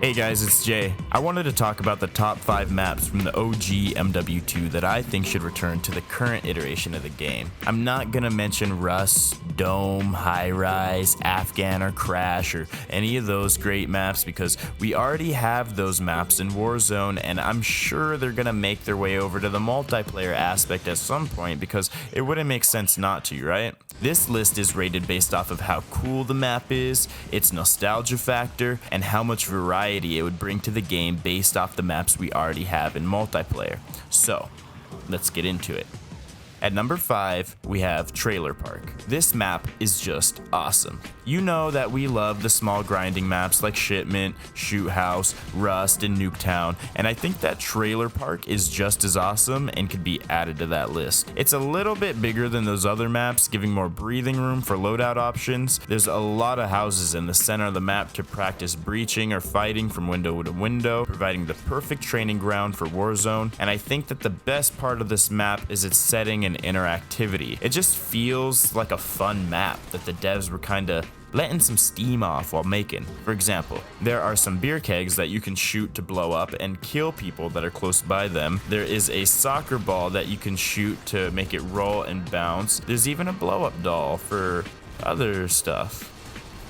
Hey guys, it's Jay. I wanted to talk about the top 5 maps from the OG MW2 that I think should return to the current iteration of the game. I'm not gonna mention Rust, Dome, High Rise, Afghan, or Crash, or any of those great maps because we already have those maps in Warzone, and I'm sure they're gonna make their way over to the multiplayer aspect at some point because it wouldn't make sense not to, right? This list is rated based off of how cool the map is, its nostalgia factor, and how much variety it would bring to the game based off the maps we already have in multiplayer. So, let's get into it. At number 5, we have Trailer Park. This map is just awesome. You know that we love the small grinding maps like Shipment, Shoot House, Rust, and Nuketown, and I think that Trailer Park is just as awesome and could be added to that list. It's a little bit bigger than those other maps, giving more breathing room for loadout options. There's a lot of houses in the center of the map to practice breaching or fighting from window to window, providing the perfect training ground for Warzone, and I think that the best part of this map is its setting and interactivity. It just feels like a fun map that the devs were kinda letting some steam off while making. For example, there are some beer kegs that you can shoot to blow up and kill people that are close by them. There is a soccer ball that you can shoot to make it roll and bounce. There's even a blow up doll for other stuff.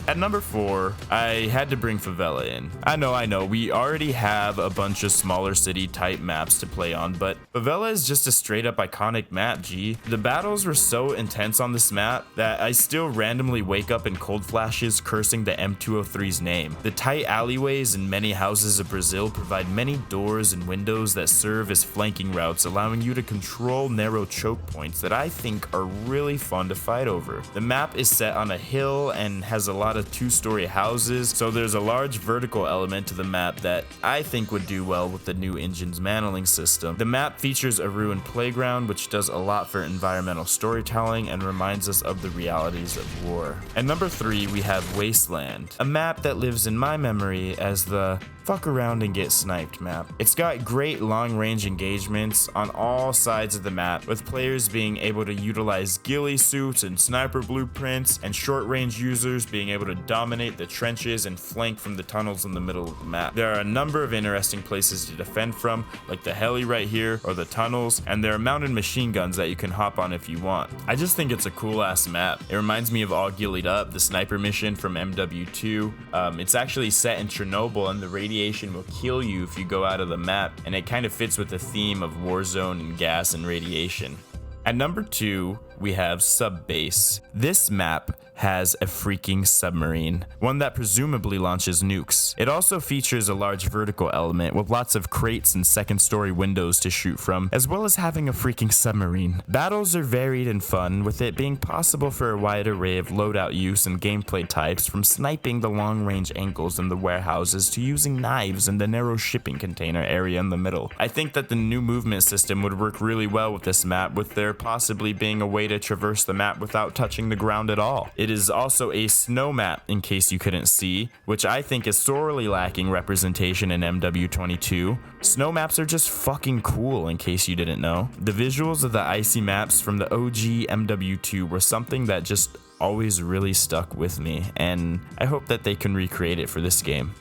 At number 4, I had to bring Favela in. I know, we already have a bunch of smaller city type maps to play on, but Favela is just a straight up iconic map, G. The battles were so intense on this map that I still randomly wake up in cold flashes cursing the M203's name. The tight alleyways in many houses of Brazil provide many doors and windows that serve as flanking routes, allowing you to control narrow choke points that I think are really fun to fight over. The map is set on a hill and has a lot of 2-story houses, so there's a large vertical element to the map that I think would do well with the new engine's mantling system. The map features a ruined playground, which does a lot for environmental storytelling and reminds us of the realities of war. At number 3, we have Wasteland, a map that lives in my memory as the fuck around and get sniped map. It's got great long-range engagements on all sides of the map, with players being able to utilize ghillie suits and sniper blueprints, and short-range users being able to dominate the trenches and flank from the tunnels in the middle of the map. There are a number of interesting places to defend from, like the heli right here or the tunnels, and there are mounted machine guns that you can hop on if you want. I just think it's a cool-ass map. It reminds me of All Ghillied Up, the sniper mission from MW2. It's actually set in Chernobyl, and the radiation will kill you if you go out of the map, and it kind of fits with the theme of Warzone and gas and radiation. At number 2, we have Subbase. This map has a freaking submarine, one that presumably launches nukes. It also features a large vertical element with lots of crates and second-story windows to shoot from, as well as having a freaking submarine. Battles are varied and fun, with it being possible for a wide array of loadout use and gameplay types, from sniping the long-range angles in the warehouses to using knives in the narrow shipping container area in the middle. I think that the new movement system would work really well with this map, with there possibly being a way to traverse the map without touching the ground at all. It is also a snow map, in case you couldn't see, which I think is sorely lacking representation in MW22. Snow maps are just fucking cool, in case you didn't know. The visuals of the icy maps from the OG MW2 were something that just always really stuck with me, and I hope that they can recreate it for this game.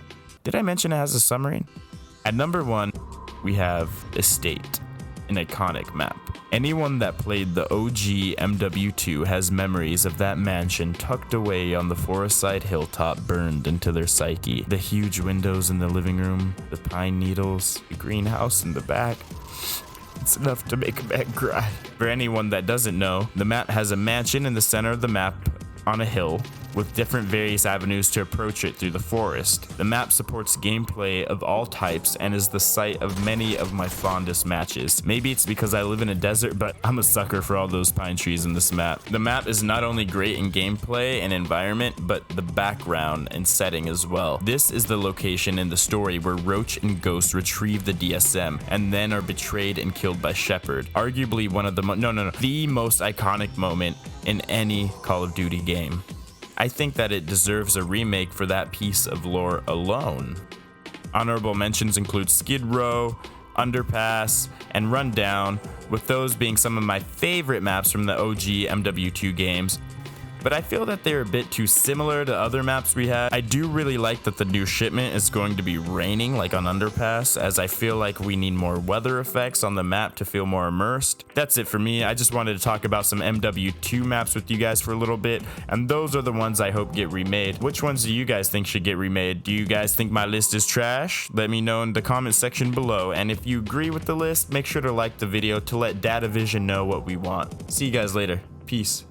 Did I mention it has a submarine? At number 1, we have Estate, an iconic map. Anyone that played the OG MW2 has memories of that mansion tucked away on the forest side hilltop burned into their psyche. The huge windows in the living room, the pine needles, the greenhouse in the back. It's enough to make a man cry. For anyone that doesn't know, the map has a mansion in the center of the map on a hill, with different various avenues to approach it through the forest. The map supports gameplay of all types and is the site of many of my fondest matches. Maybe it's because I live in a desert, but I'm a sucker for all those pine trees in this map. The map is not only great in gameplay and environment, but the background and setting as well. This is the location in the story where Roach and Ghost retrieve the DSM and then are betrayed and killed by Shepard. Arguably one of the the most iconic moment in any Call of Duty game. I think that it deserves a remake for that piece of lore alone. Honorable mentions include Skid Row, Underpass, and Rundown, with those being some of my favorite maps from the OG MW2 games. but I feel that they're a bit too similar to other maps we had. I do really like that the new shipment is going to be raining like on Underpass, as I feel like we need more weather effects on the map to feel more immersed. That's it for me. I just wanted to talk about some MW2 maps with you guys for a little bit, and those are the ones I hope get remade. Which ones do you guys think should get remade? Do you guys think my list is trash? Let me know in the comment section below, and if you agree with the list, make sure to like the video to let DataVision know what we want. See you guys later. Peace.